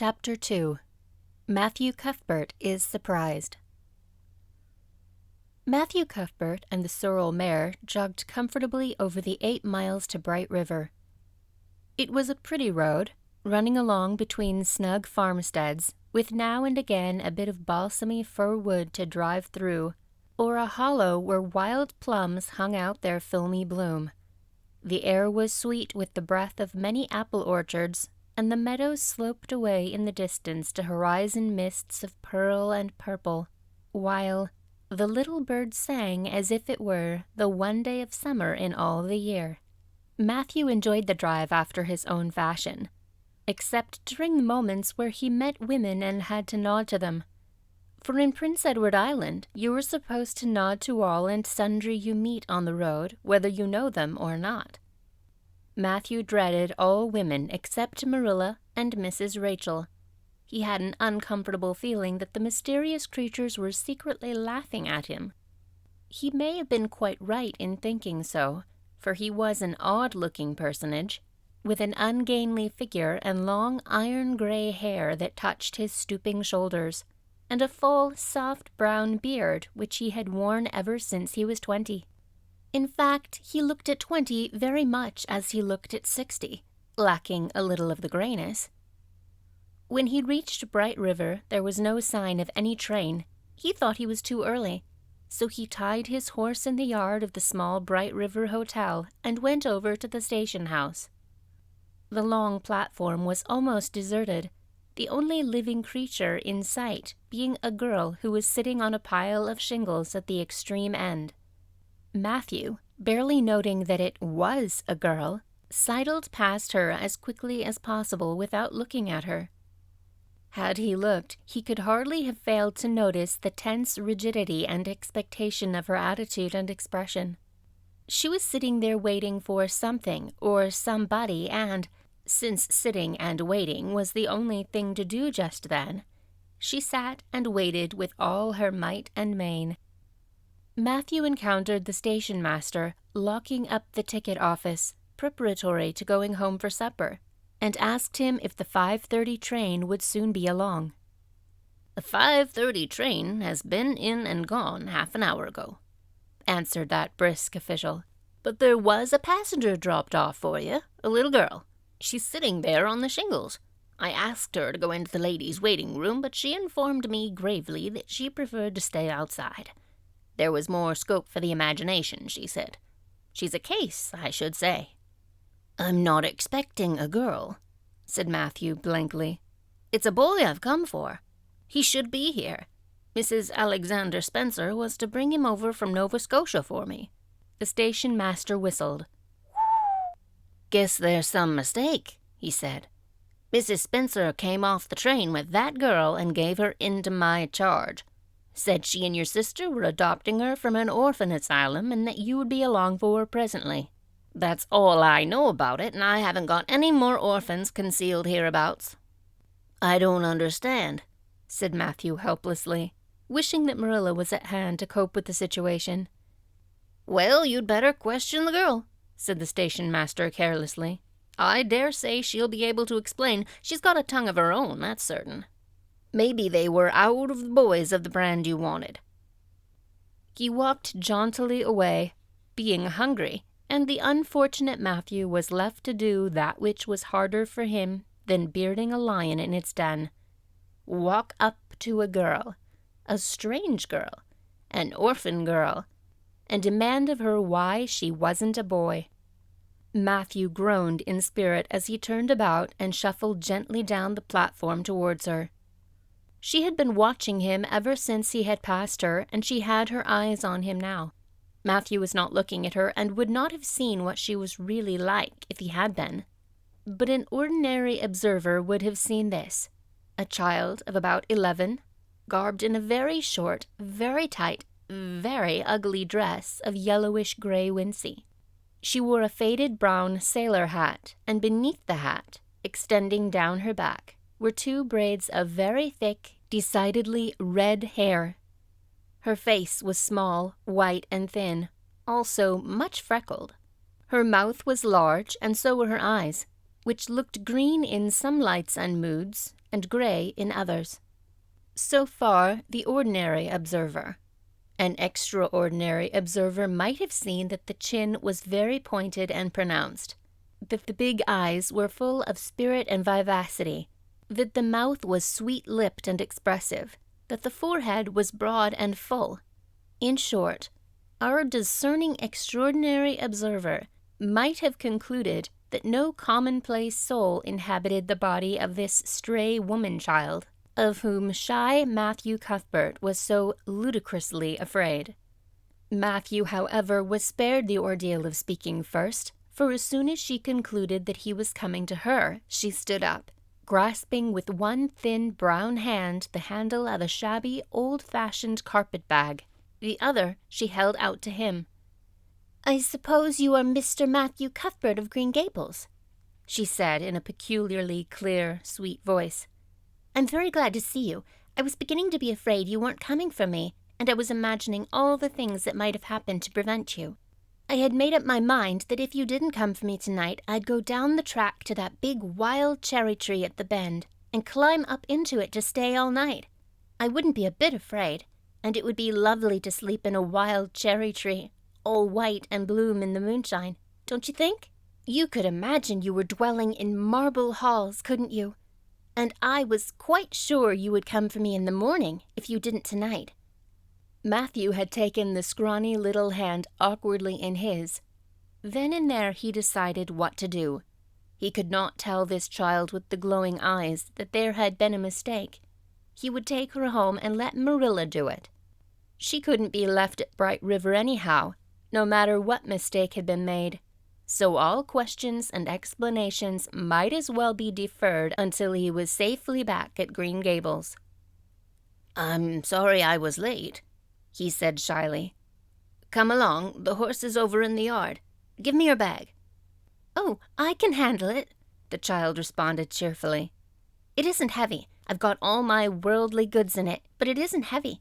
Chapter 2. Matthew Cuthbert is surprised. Matthew Cuthbert and the sorrel mare jogged comfortably over the 8 miles to Bright River. It was a pretty road, running along between snug farmsteads, with now and again a bit of balsamy fir wood to drive through, or a hollow where wild plums hung out their filmy bloom. The air was sweet with the breath of many apple orchards, and the meadows sloped away in the distance to horizon mists of pearl and purple, while the little bird sang as if it were the one day of summer in all the year. Matthew enjoyed the drive after his own fashion, except during the moments where he met women and had to nod to them. For in Prince Edward Island, you were supposed to nod to all and sundry you meet on the road, whether you know them or not. Matthew dreaded all women except Marilla and Mrs. Rachel. He had an uncomfortable feeling that the mysterious creatures were secretly laughing at him. He may have been quite right in thinking so, for he was an odd-looking personage, with an ungainly figure and long iron-gray hair that touched his stooping shoulders, and a full, soft brown beard which he had worn ever since he was 20. In fact, he looked at 20 very much as he looked at 60, lacking a little of the grayness. When he reached Bright River, there was no sign of any train. He thought he was too early, so he tied his horse in the yard of the small Bright River Hotel and went over to the station house. The long platform was almost deserted, the only living creature in sight being a girl who was sitting on a pile of shingles at the extreme end. Matthew, barely noting that it was a girl, sidled past her as quickly as possible without looking at her. Had he looked, he could hardly have failed to notice the tense rigidity and expectation of her attitude and expression. She was sitting there waiting for something or somebody, and, since sitting and waiting was the only thing to do just then, she sat and waited with all her might and main. Matthew encountered the station master locking up the ticket office, preparatory to going home for supper, and asked him if the 5:30 train would soon be along. "The 5:30 train has been in and gone half an hour ago," answered that brisk official. "But there was a passenger dropped off for you, a little girl. She's sitting there on the shingles. I asked her to go into the ladies' waiting room, but she informed me gravely that she preferred to stay outside. There was more scope for the imagination, she said. She's a case, I should say." "I'm not expecting a girl," said Matthew blankly. "It's a boy I've come for. He should be here. Mrs. Alexander Spencer was to bring him over from Nova Scotia for me." The station master whistled. "Guess there's some mistake," he said. "Mrs. Spencer came off the train with that girl and gave her into my charge. Said she and your sister were adopting her from an orphan asylum and that you would be along for her presently. That's all I know about it, and I haven't got any more orphans concealed hereabouts." "I don't understand," said Matthew helplessly, wishing that Marilla was at hand to cope with the situation. "Well, you'd better question the girl," said the station master carelessly. "I dare say she'll be able to explain. She's got a tongue of her own, that's certain. Maybe they were out of the boys of the brand you wanted." He walked jauntily away, being hungry, and the unfortunate Matthew was left to do that which was harder for him than bearding a lion in its den. Walk up to a girl, a strange girl, an orphan girl, and demand of her why she wasn't a boy. Matthew groaned in spirit as he turned about and shuffled gently down the platform towards her. She had been watching him ever since he had passed her, and she had her eyes on him now. Matthew was not looking at her and would not have seen what she was really like if he had been. But an ordinary observer would have seen this: a child of about 11, garbed in a very short, very tight, very ugly dress of yellowish-gray wincey. She wore a faded brown sailor hat, and beneath the hat, extending down her back, were 2 braids of very thick, decidedly red hair. Her face was small, white, and thin, also much freckled. Her mouth was large, and so were her eyes, which looked green in some lights and moods, and gray in others. So far, the ordinary observer. An extraordinary observer might have seen that the chin was very pointed and pronounced, that the big eyes were full of spirit and vivacity, that the mouth was sweet-lipped and expressive, that the forehead was broad and full. In short, our discerning extraordinary observer might have concluded that no commonplace soul inhabited the body of this stray woman-child, of whom shy Matthew Cuthbert was so ludicrously afraid. Matthew, however, was spared the ordeal of speaking first, for as soon as she concluded that he was coming to her, she stood up, grasping with one thin brown hand the handle of a shabby, old-fashioned carpet-bag. The other she held out to him. "I suppose you are Mr. Matthew Cuthbert of Green Gables," she said in a peculiarly clear, sweet voice. "I'm very glad to see you. I was beginning to be afraid you weren't coming for me, and I was imagining all the things that might have happened to prevent you. I had made up my mind that if you didn't come for me tonight, I'd go down the track to that big wild cherry tree at the bend and climb up into it to stay all night. I wouldn't be a bit afraid, and it would be lovely to sleep in a wild cherry tree, all white and bloom in the moonshine, don't you think? You could imagine you were dwelling in marble halls, couldn't you? And I was quite sure you would come for me in the morning if you didn't tonight." Matthew had taken the scrawny little hand awkwardly in his. Then and there he decided what to do. He could not tell this child with the glowing eyes that there had been a mistake. He would take her home and let Marilla do it. She couldn't be left at Bright River anyhow, no matter what mistake had been made. So all questions and explanations might as well be deferred until he was safely back at Green Gables. "I'm sorry I was late," he said shyly. "Come along, the horse is over in the yard. Give me your bag." "Oh, I can handle it," the child responded cheerfully. "It isn't heavy. I've got all my worldly goods in it, but it isn't heavy.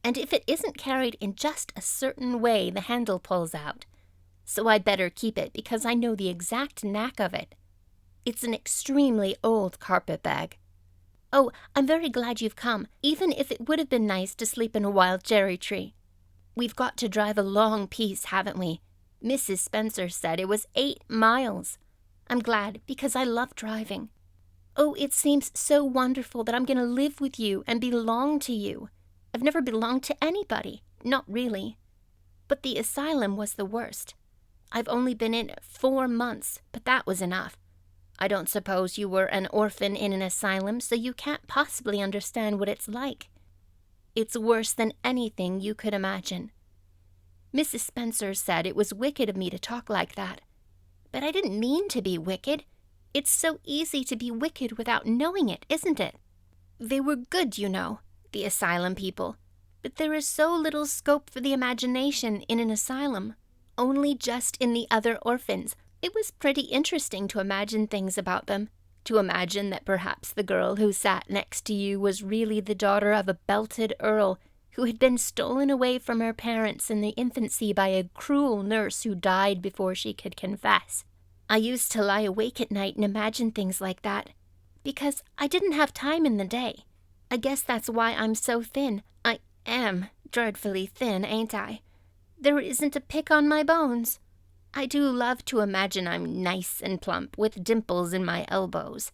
And if it isn't carried in just a certain way, the handle pulls out. So I'd better keep it because I know the exact knack of it. It's an extremely old carpet bag. Oh, I'm very glad you've come, even if it would have been nice to sleep in a wild cherry tree. We've got to drive a long piece, haven't we? Mrs. Spencer said it was 8 miles. I'm glad because I love driving. Oh, it seems so wonderful that I'm going to live with you and belong to you. I've never belonged to anybody, not really. But the asylum was the worst. I've only been in 4 months, but that was enough. I don't suppose you were an orphan in an asylum, so you can't possibly understand what it's like. It's worse than anything you could imagine. Mrs. Spencer said it was wicked of me to talk like that. But I didn't mean to be wicked. It's so easy to be wicked without knowing it, isn't it? They were good, you know, the asylum people. But there is so little scope for the imagination in an asylum. Only just in the other orphans. It was pretty interesting to imagine things about them. To imagine that perhaps the girl who sat next to you was really the daughter of a belted earl who had been stolen away from her parents in the infancy by a cruel nurse who died before she could confess. I used to lie awake at night and imagine things like that, because I didn't have time in the day. I guess that's why I'm so thin. I am dreadfully thin, ain't I? There isn't a pick on my bones. I do love to imagine I'm nice and plump, with dimples in my elbows."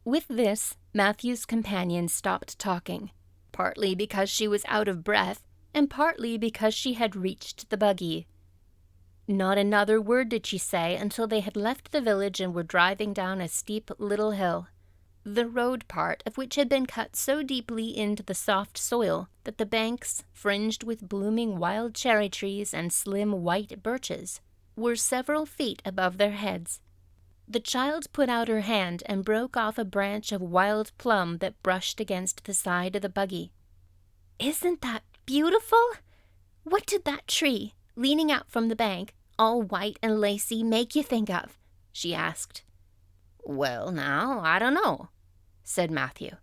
With this, Matthew's companion stopped talking, partly because she was out of breath, and partly because she had reached the buggy. Not another word did she say until they had left the village and were driving down a steep little hill, the road part of which had been cut so deeply into the soft soil that the banks, fringed with blooming wild cherry trees and slim white birches, were several feet above their heads. The child put out her hand and broke off a branch of wild plum that brushed against the side of the buggy. "Isn't that beautiful? What did that tree, leaning out from the bank, all white and lacy, make you think of?" she asked. "Well, now, I don't know," said Matthew.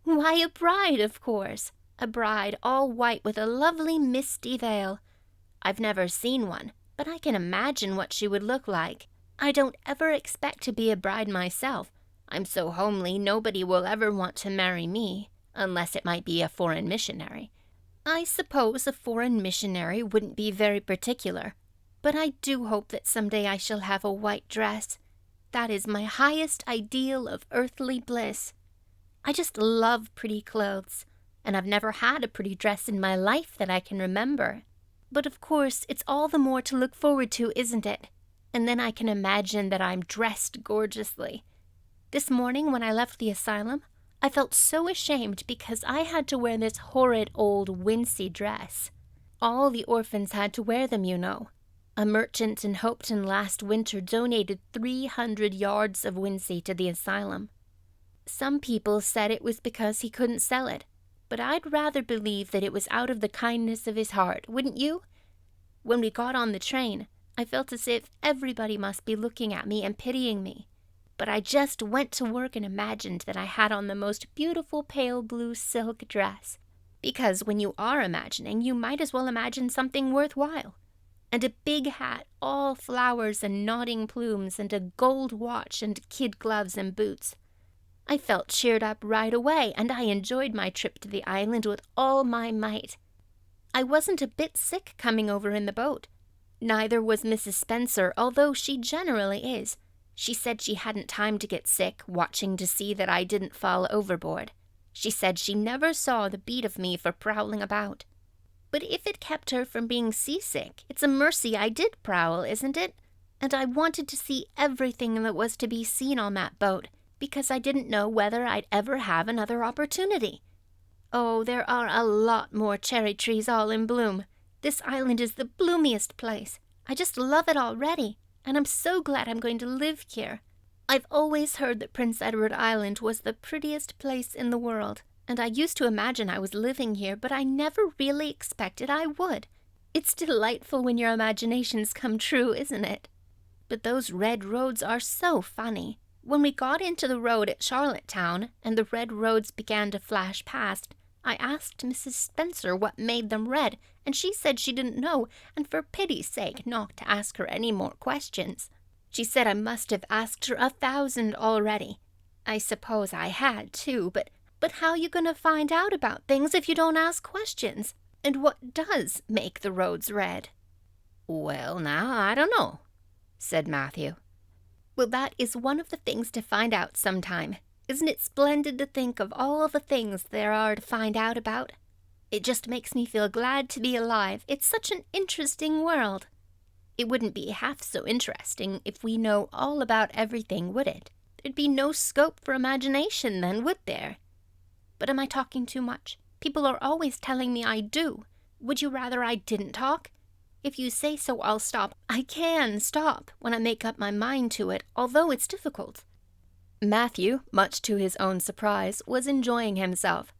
"Why, a bride, of course. A bride all white with a lovely misty veil. I've never seen one, but I can imagine what she would look like. I don't ever expect to be a bride myself. I'm so homely nobody will ever want to marry me, unless it might be a foreign missionary. I suppose a foreign missionary wouldn't be very particular, but I do hope that someday I shall have a white dress. That is my highest ideal of earthly bliss. I just love pretty clothes, and I've never had a pretty dress in my life that I can remember. But of course, it's all the more to look forward to, isn't it? And then I can imagine that I'm dressed gorgeously. This morning when I left the asylum, I felt so ashamed because I had to wear this horrid old wincey dress. All the orphans had to wear them, you know. A merchant in Hopeton last winter donated 300 yards of wincey to the asylum. Some people said it was because he couldn't sell it, but I'd rather believe that it was out of the kindness of his heart, wouldn't you? When we got on the train, I felt as if everybody must be looking at me and pitying me. But I just went to work and imagined that I had on the most beautiful pale blue silk dress. Because when you are imagining, you might as well imagine something worthwhile. And a big hat, all flowers and nodding plumes, and a gold watch and kid gloves and boots. I felt cheered up right away, and I enjoyed my trip to the island with all my might. I wasn't a bit sick coming over in the boat. Neither was Mrs. Spencer, although she generally is. She said she hadn't time to get sick, watching to see that I didn't fall overboard. She said she never saw the beat of me for prowling about. But if it kept her from being seasick, it's a mercy I did prowl, isn't it? And I wanted to see everything that was to be seen on that boat, because I didn't know whether I'd ever have another opportunity. Oh, there are a lot more cherry trees all in bloom. This island is the bloomiest place. I just love it already, and I'm so glad I'm going to live here. I've always heard that Prince Edward Island was the prettiest place in the world, and I used to imagine I was living here, but I never really expected I would. It's delightful when your imaginations come true, isn't it? But those red roads are so funny. When we got into the road at Charlottetown, and the red roads began to flash past, I asked Mrs. Spencer what made them red, and she said she didn't know, and for pity's sake not to ask her any more questions. She said I must have asked her 1,000 already. I suppose I had, too, but how you going to find out about things if you don't ask questions? And what does make the roads red? Well, now, I don't know, said Matthew. Well, that is one of the things to find out sometime. Isn't it splendid to think of all the things there are to find out about? It just makes me feel glad to be alive. It's such an interesting world. It wouldn't be half so interesting if we know all about everything, would it? There'd be no scope for imagination then, would there? But am I talking too much? People are always telling me I do. Would you rather I didn't talk? If you say so, I'll stop. I can stop when I make up my mind to it, although it's difficult. Matthew, much to his own surprise, was enjoying himself.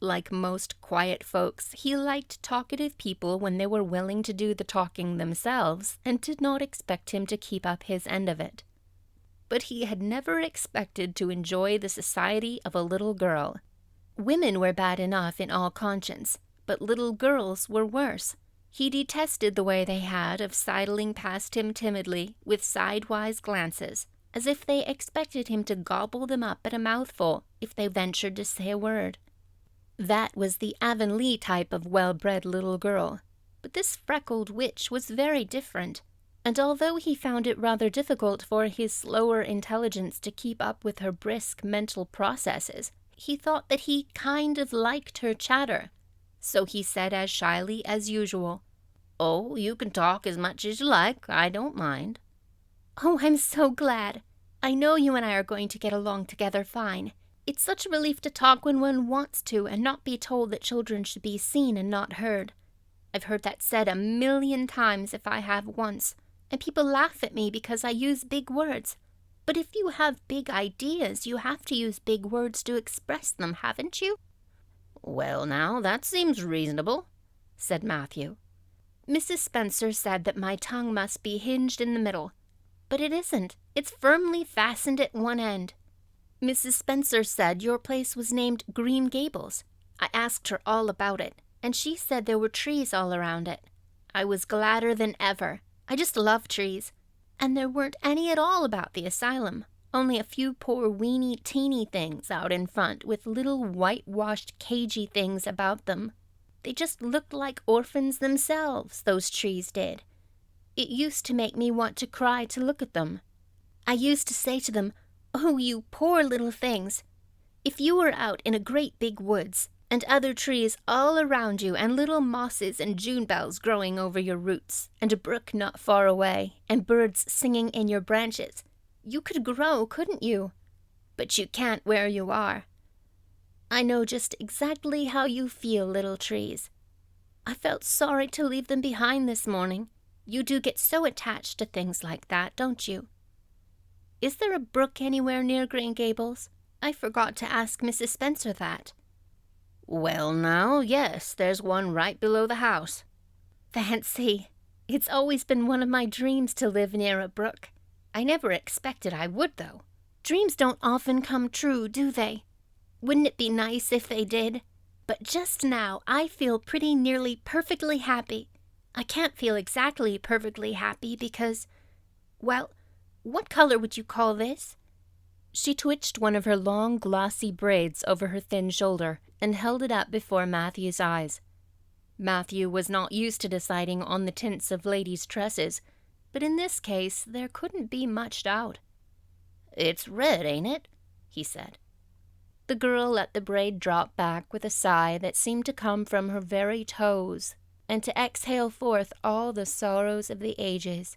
Like most quiet folks, he liked talkative people when they were willing to do the talking themselves and did not expect him to keep up his end of it. But he had never expected to enjoy the society of a little girl. Women were bad enough in all conscience, but little girls were worse. He detested the way they had of sidling past him timidly with sidewise glances, as if they expected him to gobble them up at a mouthful if they ventured to say a word. That was the Avonlea type of well-bred little girl, but this freckled witch was very different, and although he found it rather difficult for his slower intelligence to keep up with her brisk mental processes, he thought that he kind of liked her chatter. So he said as shyly as usual, "Oh, you can talk as much as you like. I don't mind." "Oh, I'm so glad. I know you and I are going to get along together fine. It's such a relief to talk when one wants to and not be told that children should be seen and not heard. I've heard that said 1,000,000 times if I have once, and people laugh at me because I use big words. But if you have big ideas, you have to use big words to express them, haven't you?" "Well, now, that seems reasonable," said Matthew. "Mrs. Spencer said that my tongue must be hinged in the middle, but it isn't. It's firmly fastened at one end. Mrs. Spencer said your place was named Green Gables. I asked her all about it, and she said there were trees all around it. I was gladder than ever. I just love trees. And there weren't any at all about the asylum, only a few poor weeny teeny things out in front with little whitewashed cagey things about them. They just looked like orphans themselves, those trees did. It used to make me want to cry to look at them. I used to say to them, "Oh, you poor little things. If you were out in a great big woods, and other trees all around you, and little mosses and June bells growing over your roots, and a brook not far away, and birds singing in your branches, you could grow, couldn't you? But you can't where you are. I know just exactly how you feel, little trees. I felt sorry to leave them behind this morning. You do get so attached to things like that, don't you? Is there a brook anywhere near Green Gables? I forgot to ask Mrs. Spencer that." "Well, now, yes, there's one right below the house." "Fancy! It's always been one of my dreams to live near a brook. I never expected I would, though. Dreams don't often come true, do they? Wouldn't it be nice if they did? But just now I feel pretty nearly perfectly happy. I can't feel exactly perfectly happy because, well, what color would you call this?" She twitched one of her long, glossy braids over her thin shoulder and held it up before Matthew's eyes. Matthew was not used to deciding on the tints of ladies' tresses, but in this case there couldn't be much doubt. "It's red, ain't it?" he said. The girl let the braid drop back with a sigh that seemed to come from her very toes, and to exhale forth all the sorrows of the ages.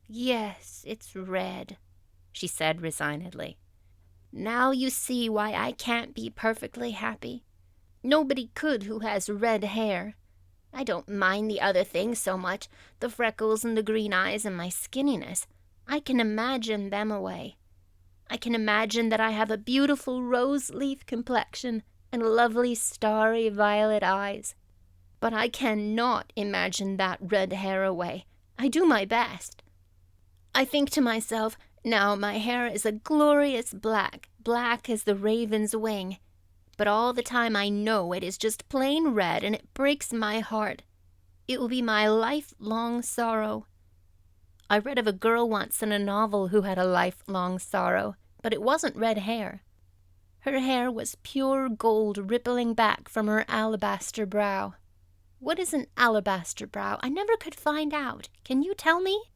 "Yes, it's red," she said resignedly. "Now you see why I can't be perfectly happy. Nobody could who has red hair. I don't mind the other things so much, the freckles and the green eyes and my skinniness. I can imagine them away. I can imagine that I have a beautiful rose-leaf complexion and lovely starry violet eyes. But I cannot imagine that red hair away. I do my best. I think to myself, now my hair is a glorious black, black as the raven's wing. But all the time I know it is just plain red, and it breaks my heart. It will be my lifelong sorrow. I read of a girl once in a novel who had a lifelong sorrow, but it wasn't red hair. Her hair was pure gold rippling back from her alabaster brow. What is an alabaster brow? I never could find out. Can you tell me?"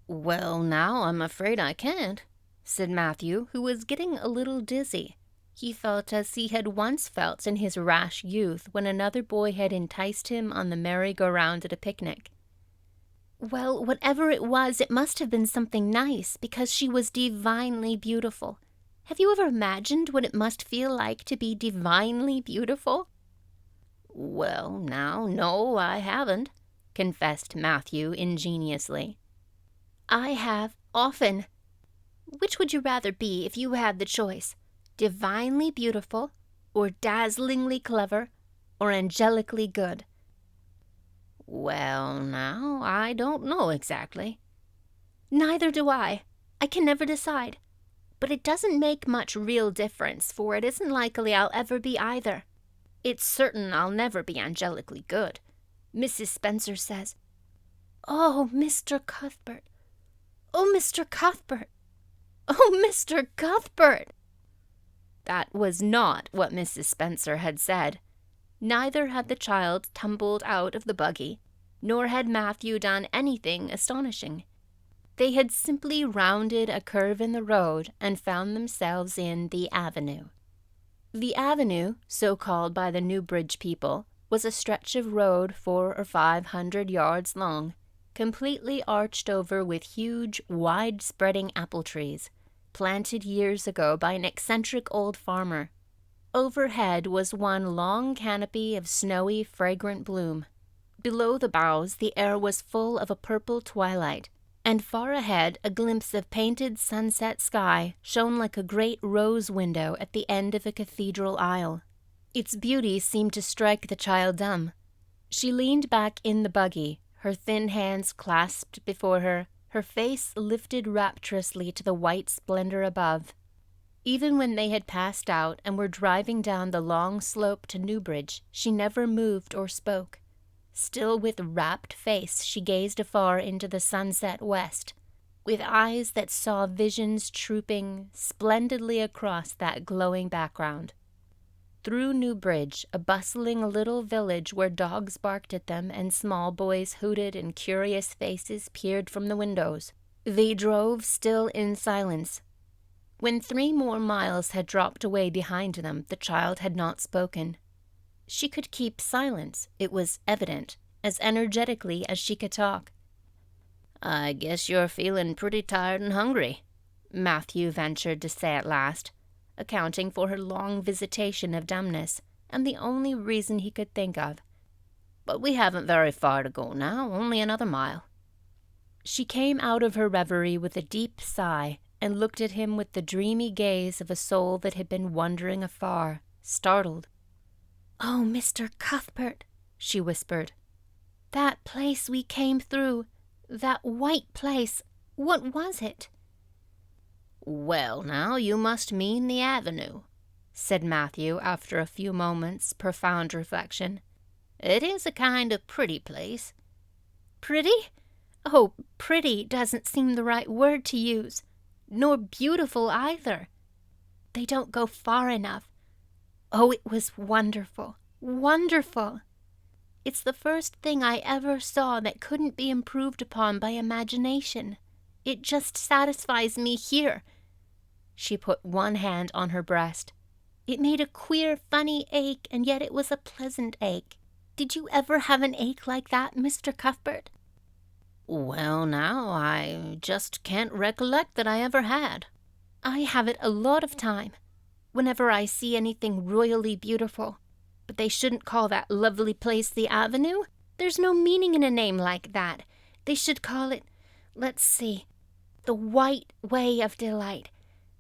"Well, now, I'm afraid I can't," said Matthew, who was getting a little dizzy. He felt as he had once felt in his rash youth when another boy had enticed him on the merry-go-round at a picnic. "Well, whatever it was, it must have been something nice, because she was divinely beautiful. Have you ever imagined what it must feel like to be divinely beautiful?" "Well, now, no, I haven't," confessed Matthew ingenuously. "I have, often. Which would you rather be if you had the choice? Divinely beautiful, or dazzlingly clever, or angelically good?" "Well, now, I don't know exactly." "Neither do I. I can never decide. But it doesn't make much real difference, for it isn't likely I'll ever be either. It's certain I'll never be angelically good. Mrs. Spencer says, 'Oh, Mr. Cuthbert! Oh, Mr. Cuthbert! Oh, Mr. Cuthbert!'" That was not what Mrs. Spencer had said. Neither had the child tumbled out of the buggy, nor had Matthew done anything astonishing. They had simply rounded a curve in the road and found themselves in the avenue. The avenue, so called by the Newbridge people, was a stretch of road 400 or 500 yards long, completely arched over with huge, wide-spreading apple trees, planted years ago by an eccentric old farmer. Overhead was one long canopy of snowy, fragrant bloom. Below the boughs the air was full of a purple twilight, and far ahead a glimpse of painted sunset sky shone like a great rose window at the end of a cathedral aisle. Its beauty seemed to strike the child dumb. She leaned back in the buggy, her thin hands clasped before her, her face lifted rapturously to the white splendor above. Even when they had passed out and were driving down the long slope to Newbridge, she never moved or spoke. Still with rapt face she gazed afar into the sunset west. with eyes that saw visions trooping splendidly across that glowing background. Through Newbridge, a bustling little village where dogs barked at them and small boys hooted and curious faces peered from the windows, they drove still in silence. When 3 more miles had dropped away behind them, the child had not spoken. She could keep silence, it was evident, as energetically as she could talk. "I guess you're feeling pretty tired and hungry," Matthew ventured to say at last, accounting for her long visitation of dumbness, and the only reason he could think of. "But we haven't very far to go now, only another mile." She came out of her reverie with a deep sigh and looked at him with the dreamy gaze of a soul that had been wandering afar, startled. "Oh, Mr. Cuthbert," she whispered, "that place we came through, that white place, what was it?" "Well, now, you must mean the avenue," said Matthew after a few moments' profound reflection. "It is a kind of pretty place." "Pretty? Oh, pretty doesn't seem the right word to use, nor beautiful either. They don't go far enough. Oh, it was wonderful, wonderful. It's the first thing I ever saw that couldn't be improved upon by imagination. It just satisfies me here." She put one hand on her breast. It made a queer, funny ache, and yet it was a pleasant ache. Did you ever have an ache like that, Mr. Cuthbert? "Well, now, I just can't recollect that I ever had." "I have it a lot of time, whenever I see anything royally beautiful. But they shouldn't call that lovely place the Avenue. There's no meaning in a name like that. They should call it, let's see, the White Way of Delight.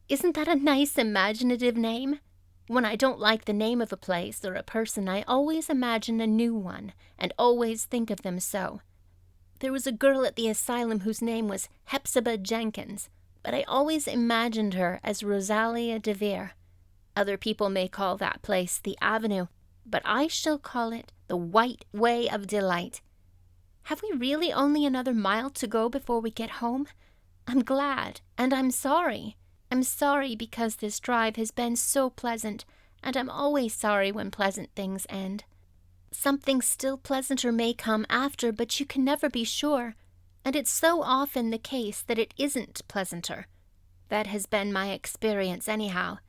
Isn't that a nice imaginative name? When I don't like the name of a place or a person, I always imagine a new one, and always think of them so. There was a girl at the asylum whose name was Hepzibah Jenkins, but I always imagined her as Rosalia DeVere. Other people may call that place the Avenue, but I shall call it the White Way of Delight. Have we really only another mile to go before we get home? I'm glad, and I'm sorry. I'm sorry because this drive has been so pleasant, and I'm always sorry when pleasant things end. Something still pleasanter may come after, but you can never be sure, and it's so often the case that it isn't pleasanter. That has been my experience anyhow.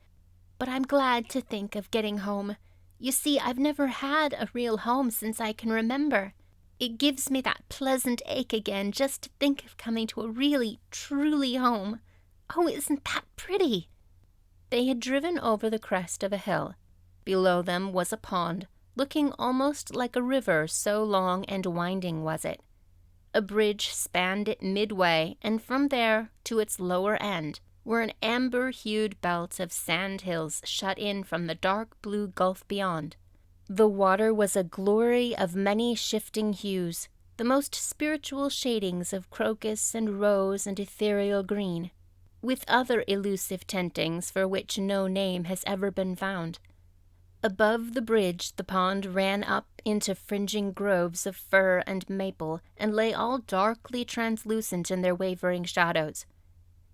But I'm glad to think of getting home. You see, I've never had a real home since I can remember. It gives me that pleasant ache again just to think of coming to a really, truly home. Oh, isn't that pretty?" They had driven over the crest of a hill. Below them was a pond, looking almost like a river, so long and winding was it. A bridge spanned it midway, and from there to its lower end were an amber-hued belt of sand hills shut in from the dark blue gulf beyond. The water was a glory of many shifting hues, the most spiritual shadings of crocus and rose and ethereal green, with other elusive tintings for which no name has ever been found. Above the bridge the pond ran up into fringing groves of fir and maple, and lay all darkly translucent in their wavering shadows.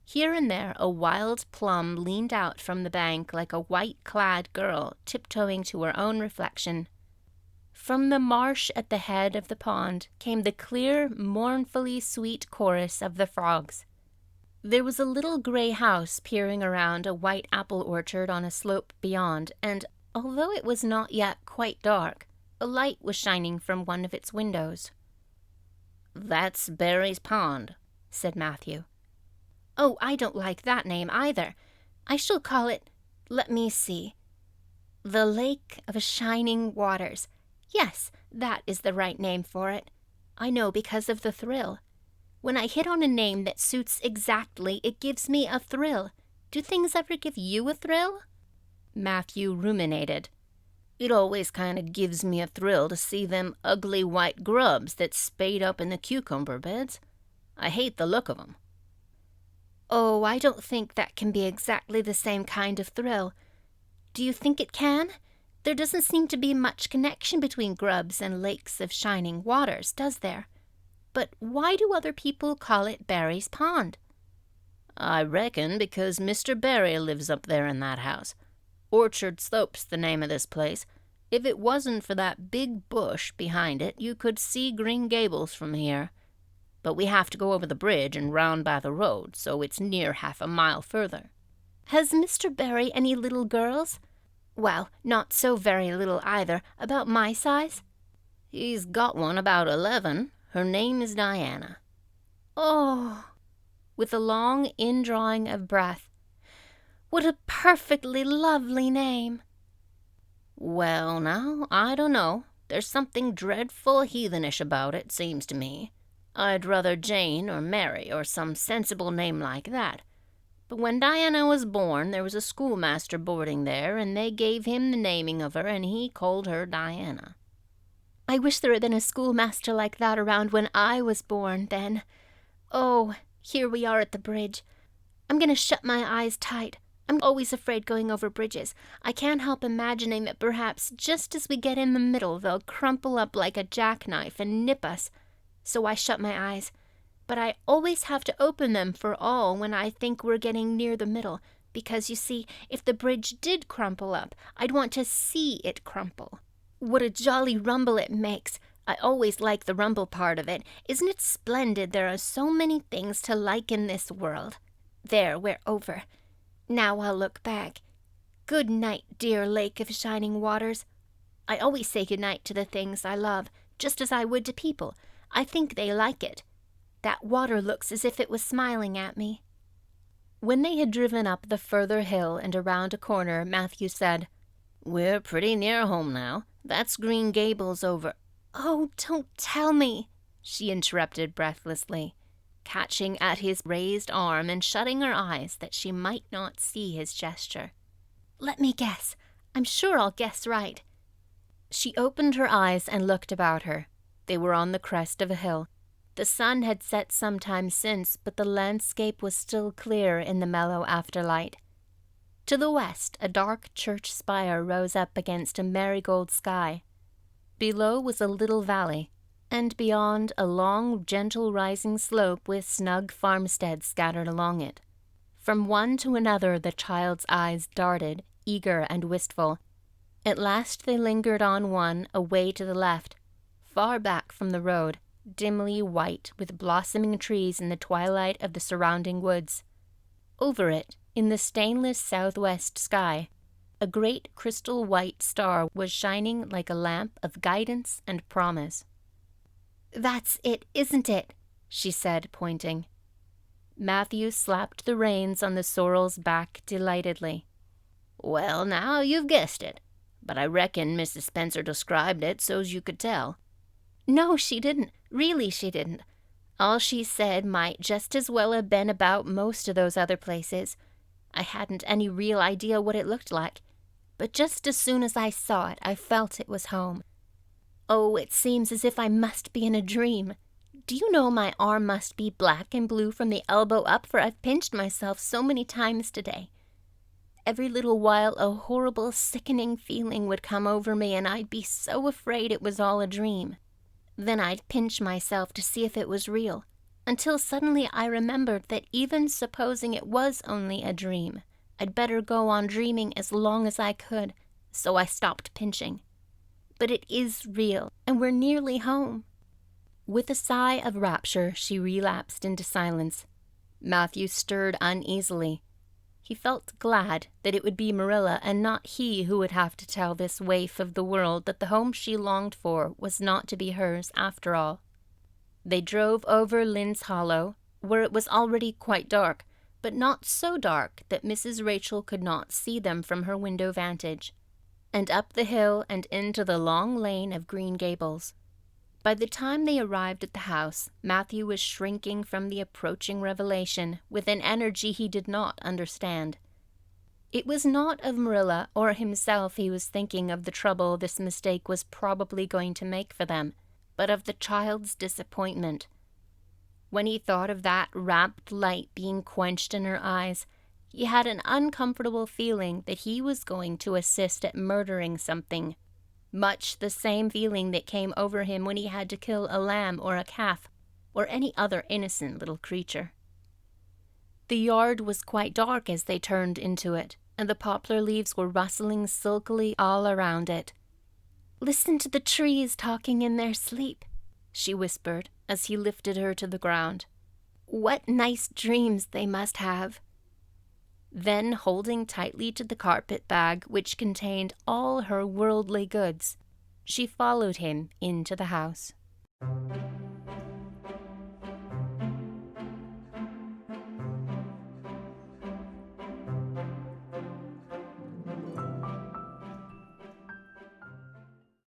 Here and there a wild plum leaned out from the bank like a white-clad girl tiptoeing to her own reflection. From the marsh at the head of the pond came the clear, mournfully sweet chorus of the frogs. There was a little gray house peering around a white apple orchard on a slope beyond, and although it was not yet quite dark, a light was shining from one of its windows. "That's Barry's Pond," said Matthew. "Oh, I don't like that name either. I shall call it, let me see, the Lake of Shining Waters. Yes, that is the right name for it. I know because of the thrill. When I hit on a name that suits exactly, it gives me a thrill. Do things ever give you a thrill?" Matthew ruminated. "It always kind of gives me a thrill to see them ugly white grubs that spade up in the cucumber beds. I hate the look of 'em." "Oh, I don't think that can be exactly the same kind of thrill. Do you think it can? There doesn't seem to be much connection between grubs and lakes of shining waters, does there? But why do other people call it Barry's Pond?" I reckon because Mr. Barry lives up there in that house. Orchard Slope's the name of this place. If it wasn't for that big bush behind it, you could see Green Gables from here. But we have to go over the bridge and round by the road, so it's near half a mile further." "Has Mr. Barry any little girls? Well, not so very little either, about my size?" "He's got one about 11. Her name is Diana." "Oh," with a long indrawing of breath, "what a perfectly lovely name." "Well, now, I don't know. There's something dreadful heathenish about it, seems to me. I'd rather Jane or Mary or some sensible name like that. But when Diana was born, there was a schoolmaster boarding there, and they gave him the naming of her, and he called her Diana." "I wish there had been a schoolmaster like that around when I was born, then. Oh, here we are at the bridge. I'm going to shut my eyes tight. I'm always afraid going over bridges. I can't help imagining that perhaps just as we get in the middle, they'll crumple up like a jackknife and nip us. So I shut my eyes. But I always have to open them for all when I think we're getting near the middle, because, you see, if the bridge did crumple up, I'd want to see it crumple. What a jolly rumble it makes. I always like the rumble part of it. Isn't it splendid there are so many things to like in this world? There, we're over. Now I'll look back. Good night, dear lake of shining waters. I always say good night to the things I love, just as I would to people. I think they like it. That water looks as if it was smiling at me." When they had driven up the further hill and around a corner, Matthew said, "We're pretty near home now. That's Green Gables over—" "Oh, don't tell me," she interrupted breathlessly, catching at his raised arm and shutting her eyes that she might not see his gesture. "Let me guess. I'm sure I'll guess right." She opened her eyes and looked about her. They were on the crest of a hill. The sun had set some time since, but the landscape was still clear in the mellow afterlight. To the west, a dark church spire rose up against a marigold sky. Below was a little valley, and beyond a long, gentle rising slope with snug farmsteads scattered along it. From one to another the child's eyes darted, eager and wistful. At last they lingered on one away to the left, far back from the road, dimly white with blossoming trees in the twilight of the surrounding woods. Over it, in the stainless southwest sky, a great crystal white star was shining like a lamp of guidance and promise. "That's it, isn't it?" she said, pointing. Matthew slapped the reins on the sorrel's back delightedly. "Well, now, you've guessed it. But I reckon Mrs. Spencer described it so's you could tell." "No, she didn't. Really, she didn't. All she said might just as well have been about most of those other places. I hadn't any real idea what it looked like. But just as soon as I saw it, I felt it was home. Oh, it seems as if I must be in a dream. Do you know my arm must be black and blue from the elbow up, for I've pinched myself so many times today. Every little while a horrible, sickening feeling would come over me, and I'd be so afraid it was all a dream. Then I'd pinch myself to see if it was real, until suddenly I remembered that even supposing it was only a dream, I'd better go on dreaming as long as I could, so I stopped pinching. But it is real, and we're nearly home." With a sigh of rapture, she relapsed into silence. Matthew stirred uneasily. He felt glad that it would be Marilla and not he who would have to tell this waif of the world that the home she longed for was not to be hers after all. They drove over Lynn's Hollow, where it was already quite dark, but not so dark that Mrs. Rachel could not see them from her window vantage, and up the hill and into the long lane of Green Gables. By the time they arrived at the house, Matthew was shrinking from the approaching revelation with an energy he did not understand. It was not of Marilla or himself he was thinking of the trouble this mistake was probably going to make for them, but of the child's disappointment. When he thought of that rapt light being quenched in her eyes, he had an uncomfortable feeling that he was going to assist at murdering something. Much the same feeling that came over him when he had to kill a lamb or a calf, or any other innocent little creature. The yard was quite dark as they turned into it, and the poplar leaves were rustling silkily all around it. "Listen to the trees talking in their sleep," she whispered as he lifted her to the ground. "What nice dreams they must have." Then, holding tightly to the carpet bag which contained all her worldly goods, she followed him into the house.